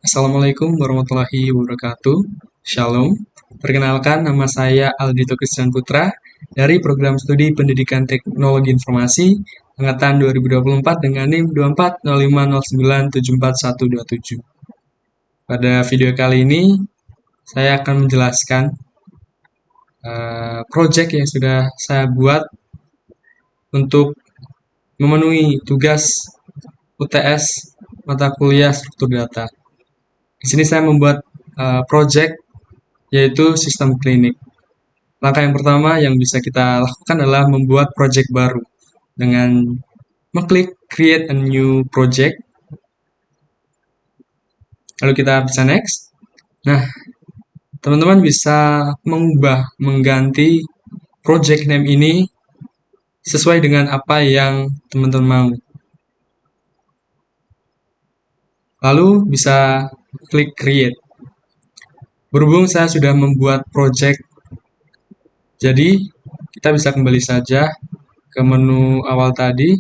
Assalamualaikum warahmatullahi wabarakatuh. Shalom. Perkenalkan, nama saya Aldito Christian Putra dari Program Studi Pendidikan Teknologi Informasi Angkatan 2024 dengan NIM 24050974127. Pada video kali ini, saya akan menjelaskan project yang sudah saya buat untuk memenuhi tugas UTS mata kuliah struktur data. Di sini saya membuat project yaitu sistem klinik. Langkah yang pertama yang bisa kita lakukan adalah membuat project baru dengan mengklik create a new project. Lalu kita bisa next. Nah, teman-teman bisa mengganti project name ini sesuai dengan apa yang teman-teman mau. Lalu bisa klik create. Berhubung saya sudah membuat project, jadi kita bisa kembali saja ke menu awal tadi.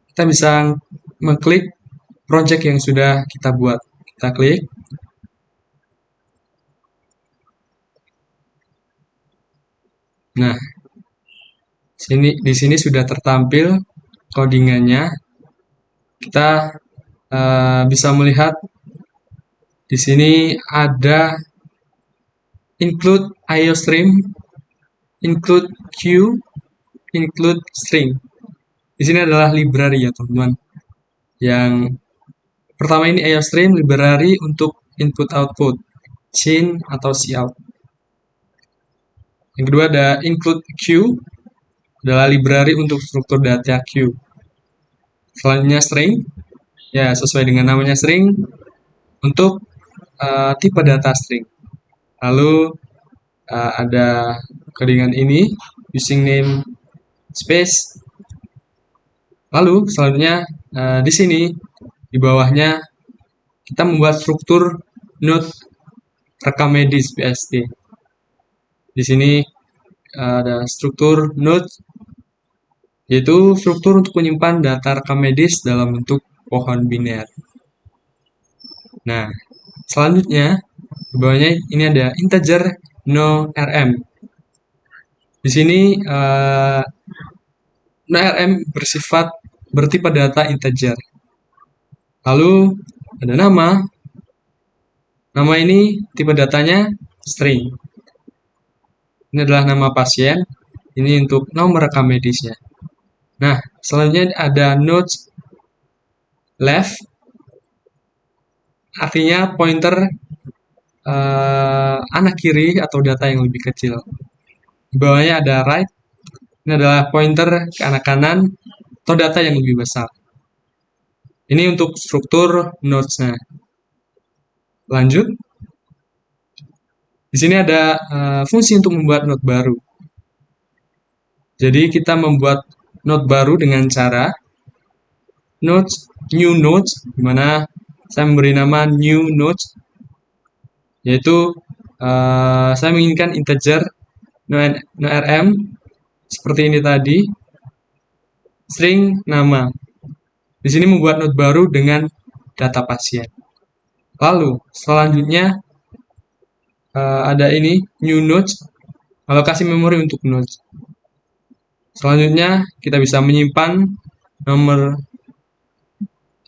Kita bisa mengklik project yang sudah kita buat. Kita klik. Nah, di sini sudah tertampil codingannya. Kita bisa melihat di sini ada include IOStream, include queue, include string. Di sini adalah library ya teman-teman. Yang pertama ini IOStream, library untuk input-output, chain atau cout. Yang kedua ada include queue, adalah library untuk struktur data queue. Selanjutnya string, ya sesuai dengan namanya string, untuk tipe data string. Lalu ada codingan ini, using name space. Lalu selanjutnya di sini di bawahnya kita membuat struktur node rekam medis BST. Di sini ada struktur node, yaitu struktur untuk menyimpan data rekam medis dalam bentuk pohon biner. Nah, selanjutnya di bawahnya ini ada integer no rm. Di sini no rm bersifat bertipe data integer. Lalu ada nama. Nama ini tipe datanya string. Ini adalah nama pasien. Ini untuk nomor rekam medisnya. Nah, selanjutnya ada node left. Artinya pointer anak kiri atau data yang lebih kecil. Di bawahnya ada right. Ini adalah pointer ke anak kanan atau data yang lebih besar. Ini untuk struktur nodes-nya. Lanjut. Di sini ada fungsi untuk membuat node baru. Jadi kita membuat node baru dengan cara new nodes, di mana saya memberi nama new nodes, yaitu saya menginginkan integer no rm seperti ini tadi, string nama. Di sini membuat node baru dengan data pasien. Lalu selanjutnya ada ini new nodes, alokasi memori untuk nodes. Selanjutnya kita bisa menyimpan nomor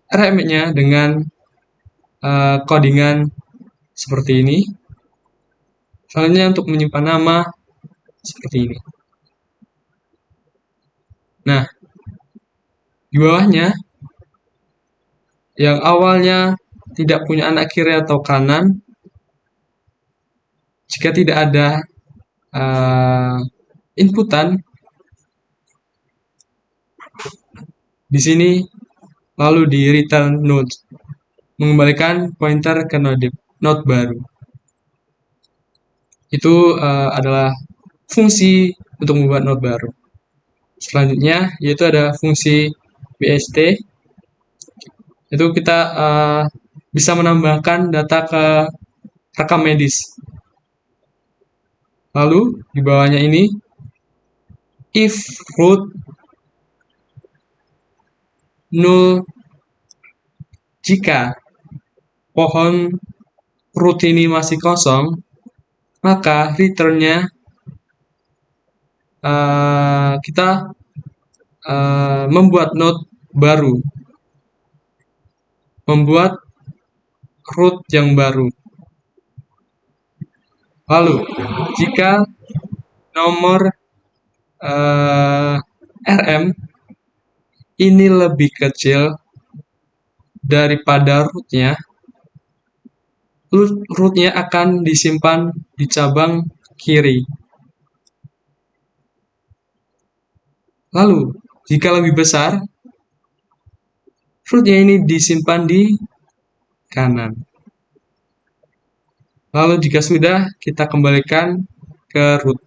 RM-nya dengan codingan seperti ini. Selanjutnya untuk menyimpan nama seperti ini. Nah, di bawahnya yang awalnya tidak punya anak kiri atau kanan, jika tidak ada inputan, di sini lalu di return node, mengembalikan pointer ke node baru. Itu adalah fungsi untuk membuat node baru. Selanjutnya yaitu ada fungsi BST. Itu kita bisa menambahkan data ke rekam medis. Lalu di bawahnya ini if root null jika pohon root ini masih kosong, maka return-nya kita membuat node baru, membuat root yang baru. Lalu, jika nomor RM ini lebih kecil daripada root-nya, root-nya akan disimpan di cabang kiri. Lalu, jika lebih besar, root-nya ini disimpan di kanan. Lalu jika sudah, kita kembalikan ke root.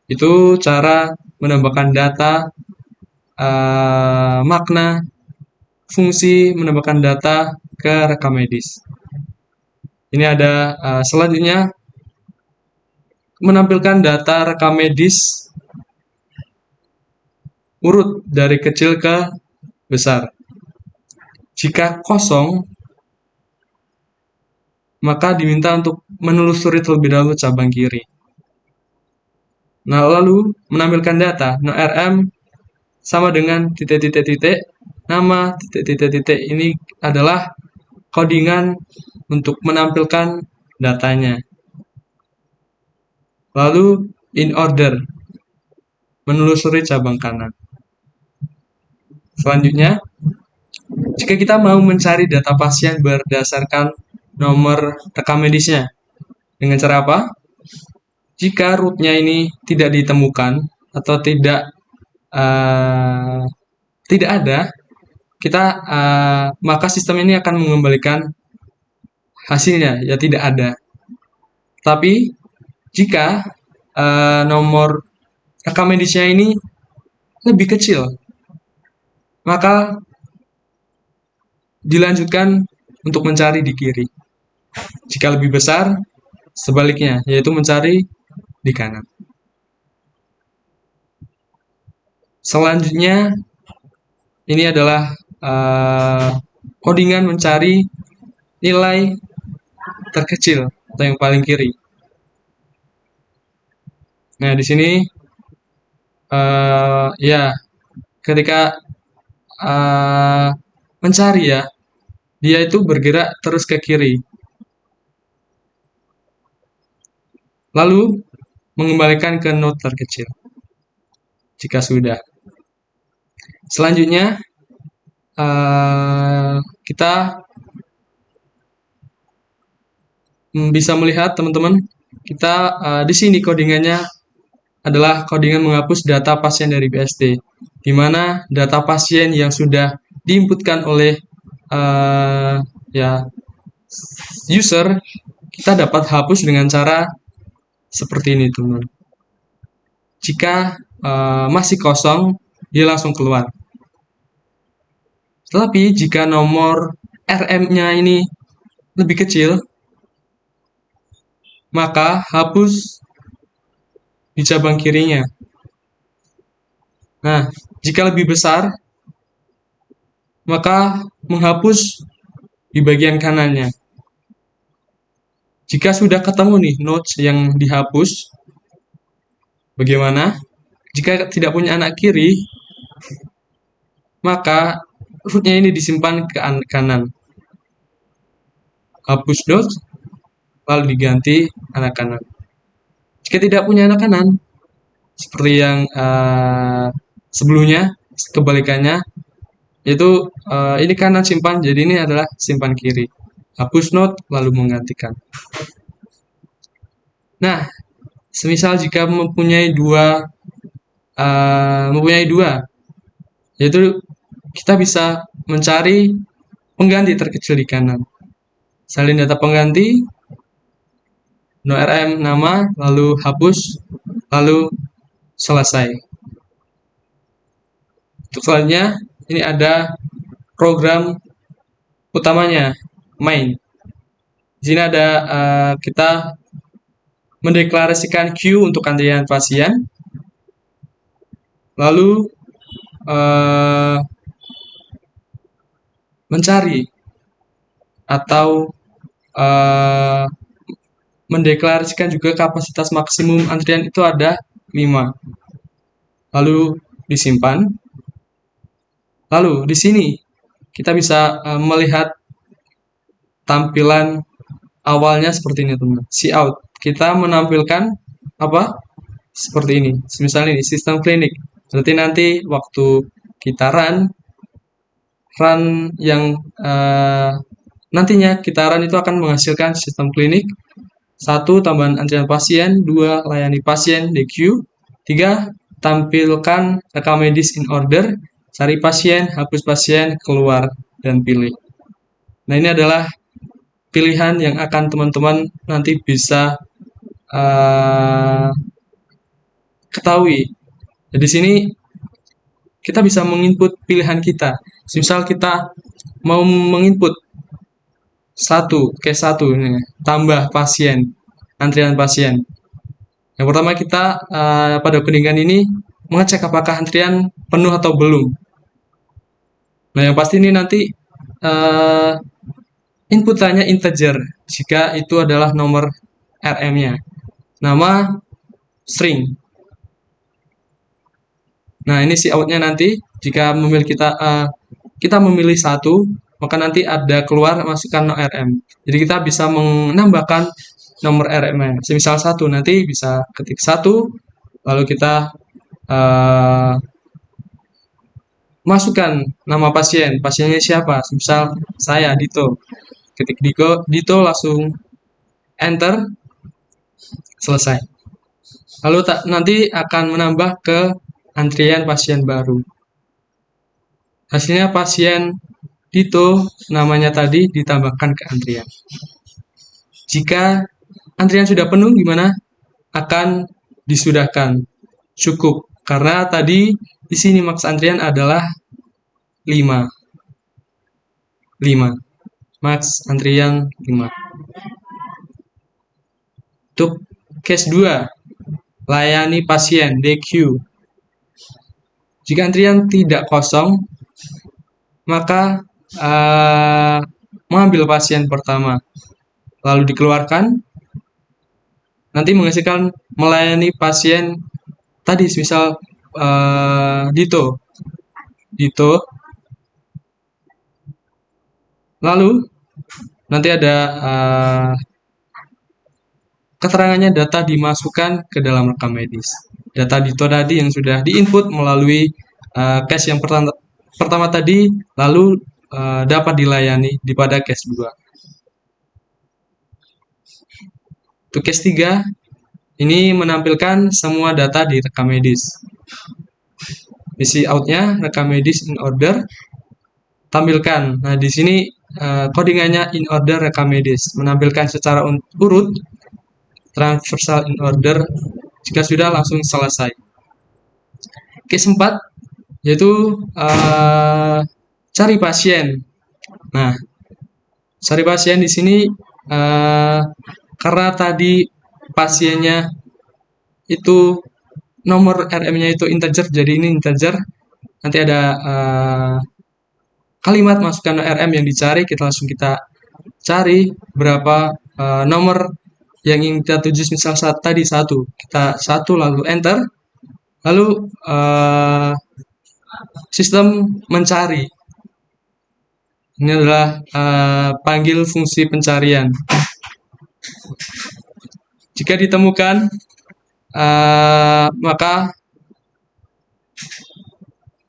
Itu cara menambahkan data, makna, fungsi menambahkan data ke rekam medis. Ini ada selanjutnya, menampilkan data rekam medis urut dari kecil ke besar. Jika kosong, maka diminta untuk menelusuri terlebih dahulu cabang kiri. Nah, lalu menampilkan data. Nah, RM sama dengan titik-titik-titik. Nama titik-titik-titik ini adalah codingan untuk menampilkan datanya. Lalu in order, menelusuri cabang kanan. Selanjutnya, jika kita mau mencari data pasien berdasarkan nomor rekam medisnya, dengan cara apa? Jika root-nya ini tidak ditemukan atau tidak ada, kita maka sistem ini akan mengembalikan hasilnya, ya tidak ada. Tapi jika nomor rekam medisnya ini lebih kecil, maka dilanjutkan untuk mencari di kiri. Jika lebih besar, sebaliknya, yaitu mencari di kanan. Selanjutnya, ini adalah codingan mencari nilai terkecil atau yang paling kiri. Nah, di sini ya ketika mencari ya, dia itu bergerak terus ke kiri. Lalu mengembalikan ke node terkecil. Jika sudah. Selanjutnya kita bisa melihat teman-teman, kita di sini codingannya adalah codingan menghapus data pasien dari BSD, di mana data pasien yang sudah diinputkan oleh user, kita dapat hapus dengan cara seperti ini, teman-teman. Jika masih kosong, dia langsung keluar. Tetapi jika nomor RM-nya ini lebih kecil, maka hapus di cabang kirinya. Nah, jika lebih besar, maka menghapus di bagian kanannya. Jika sudah ketemu nih nodes yang dihapus, bagaimana? Jika tidak punya anak kiri, maka root-nya ini disimpan ke kanan. Hapus nodes, lalu diganti anak kanan. Jika tidak punya anak kanan, seperti yang sebelumnya, kebalikannya, yaitu ini kanan simpan, jadi ini adalah simpan kiri. Hapus node, lalu menggantikan. Nah, semisal jika mempunyai dua, yaitu kita bisa mencari pengganti terkecil di kanan. Salin data pengganti, no-rm nama, lalu hapus, lalu selesai. Untuk selanjutnya, ini ada program utamanya, main. Di sini ada kita mendeklarasikan queue untuk antrian pasien, lalu mencari atau uh, mendeklarasikan juga kapasitas maksimum antrian itu ada 5. Lalu disimpan. Lalu di sini kita bisa melihat tampilan awalnya seperti ini, teman-teman. Cout. Kita menampilkan apa? Seperti ini. Misalnya ini sistem klinik. Berarti nanti waktu kita run yang nantinya kita run itu akan menghasilkan sistem klinik. 1. Tambahan antrian pasien. 2. Layani pasien DQ. 3. Tampilkan rekam medis in order. Cari pasien, hapus pasien, keluar, dan pilih. Nah, ini adalah pilihan yang akan teman-teman nanti bisa ketahui. Jadi di sini kita bisa menginput pilihan kita. Misal kita mau menginput case 1 ini, tambah pasien, antrian pasien. Yang pertama kita pada codingan ini mengecek apakah antrian penuh atau belum. Nah, yang pasti ini nanti inputannya integer jika itu adalah nomor RM-nya. Nama string. Nah, ini si outnya nanti jika kita memilih 1, maka nanti ada keluar masukkan no RM. Jadi kita bisa menambahkan nomor RM-nya. Semisal 1, nanti bisa ketik 1, lalu kita masukkan nama pasien. Pasiennya siapa? Misal saya, Dito. Ketik Dito, langsung enter, selesai. Lalu nanti akan menambah ke antrian pasien baru. Hasilnya pasien Dito, namanya tadi ditambahkan ke antrian. Jika antrian sudah penuh, gimana? Akan disudahkan. Cukup. Karena tadi di sini maks antrian adalah 5. Maks antrian 5. Untuk case 2, layani pasien DQ. Jika antrian tidak kosong, maka mengambil pasien pertama, lalu dikeluarkan, nanti menghasilkan melayani pasien tadi, misal Dito. Lalu nanti ada keterangannya, data dimasukkan ke dalam rekam medis. Data Dito tadi yang sudah diinput melalui case yang pertama tadi, lalu dapat dilayani pada case 2. Untuk case 3, ini menampilkan semua data di rekam medis. Isi outnya rekam medis in order, tampilkan. Nah, di sini codingannya in order rekam medis, menampilkan secara urut, transversal in order. Jika sudah, langsung selesai. Case 4 yaitu cari pasien. Nah, cari pasien di sini karena tadi pasiennya itu nomor RM-nya itu integer, jadi ini integer. Nanti ada kalimat masukkan RM yang dicari, kita langsung cari berapa nomor yang ingin kita tuju. Misal tadi 1, kita 1 lalu enter, lalu sistem mencari. Ini adalah panggil fungsi pencarian. Jika ditemukan, maka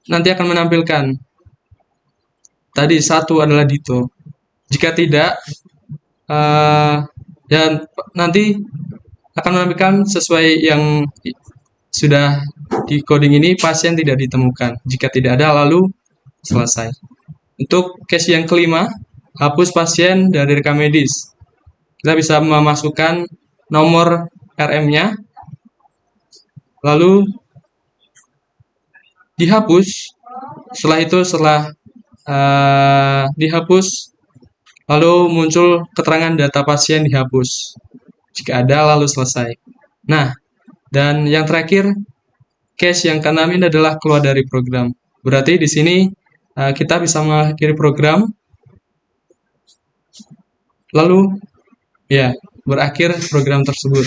nanti akan menampilkan tadi 1 adalah Dito. Jika tidak, dan nanti akan menampilkan sesuai yang sudah di coding ini, pasien tidak ditemukan. Jika tidak ada, lalu selesai. Untuk case yang kelima, hapus pasien dari rekam medis. Kita bisa memasukkan nomor RM-nya, lalu dihapus. Setelah dihapus, lalu muncul keterangan data pasien dihapus. Jika ada, lalu selesai. Nah, dan yang terakhir, case yang keenam ini adalah keluar dari program. Berarti di sini kita bisa mengakhiri program. Lalu ya, berakhir program tersebut.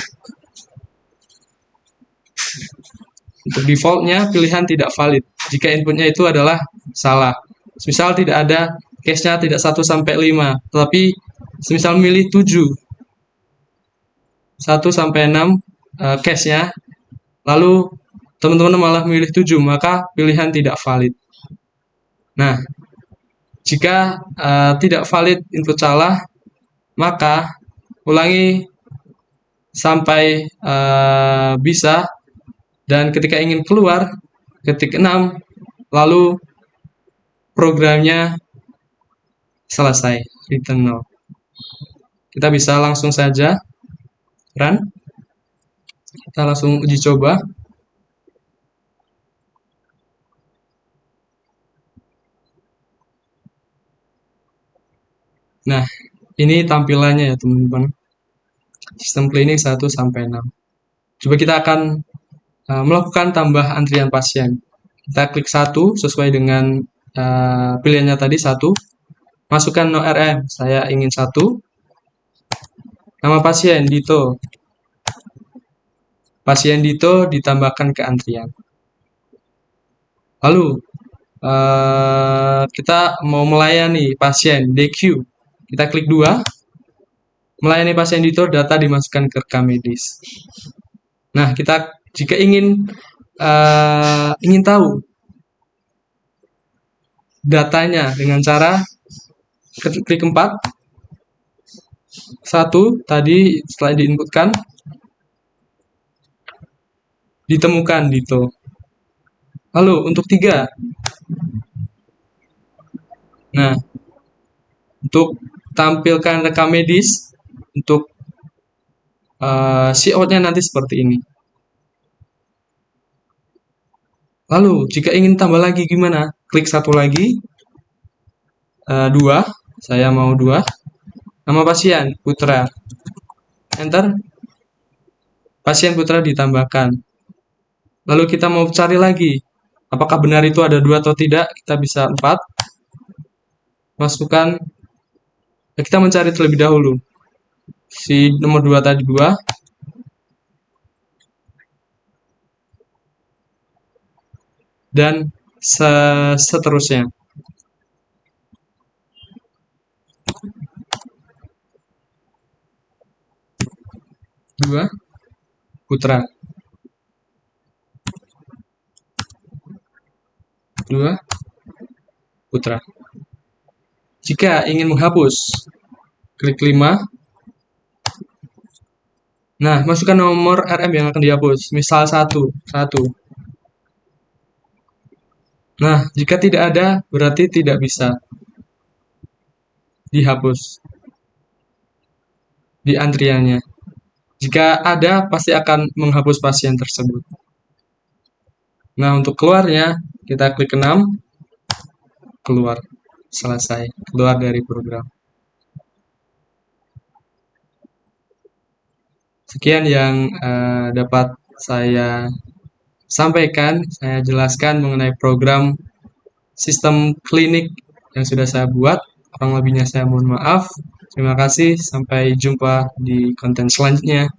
Untuk defaultnya pilihan tidak valid jika inputnya itu adalah salah. Misal tidak ada case-nya tidak 1 sampai 5, tetapi misal milih 7, 1 sampai 6 case-nya, lalu teman-teman malah milih 7, maka pilihan tidak valid. Nah, jika tidak valid input salah, maka ulangi sampai bisa, dan ketika ingin keluar, ketik 6, lalu programnya selesai, return 0. Kita bisa langsung saja run. Kita langsung uji coba. Nah, ini tampilannya ya teman-teman. Sistem klinik 1 sampai 6. Coba kita akan melakukan tambah antrian pasien. Kita klik 1 sesuai dengan pilihannya tadi 1. Masukkan no RM, saya ingin 1. Nama pasien Dito. Pasien Dito ditambahkan ke antrian. Lalu kita mau melayani pasien DQ. Kita klik 2. Melayani pasien Dito, data dimasukkan ke rekam medis. Nah, kita jika ingin tahu datanya dengan cara klik 4. 1 tadi setelah diinputkan ditemukan Dito. Lalu untuk 3. Nah, untuk tampilkan rekam medis, untuk see-out-nya nanti seperti ini. Lalu jika ingin tambah lagi gimana? Klik 1 lagi. 2, saya mau 2. Nama pasien Putra. Enter. Pasien Putra ditambahkan. Lalu kita mau cari lagi, apakah benar itu ada 2 atau tidak? Kita bisa 4. Masukkan. Kita mencari terlebih dahulu. Si nomor 2 tadi 2. Dan seterusnya. Dua Putra. 2 Putra. Jika ingin menghapus, klik 5. Nah, masukkan nomor RM yang akan dihapus. Misal 1. Nah, jika tidak ada, berarti tidak bisa dihapus di antriannya. Jika ada, pasti akan menghapus pasien tersebut. Nah, untuk keluarnya, kita klik 6. Keluar. Selesai. Keluar dari program. Sekian yang dapat saya sampaikan, saya jelaskan mengenai program sistem klinik yang sudah saya buat. Kurang lebihnya saya mohon maaf. Terima kasih, sampai jumpa di konten selanjutnya.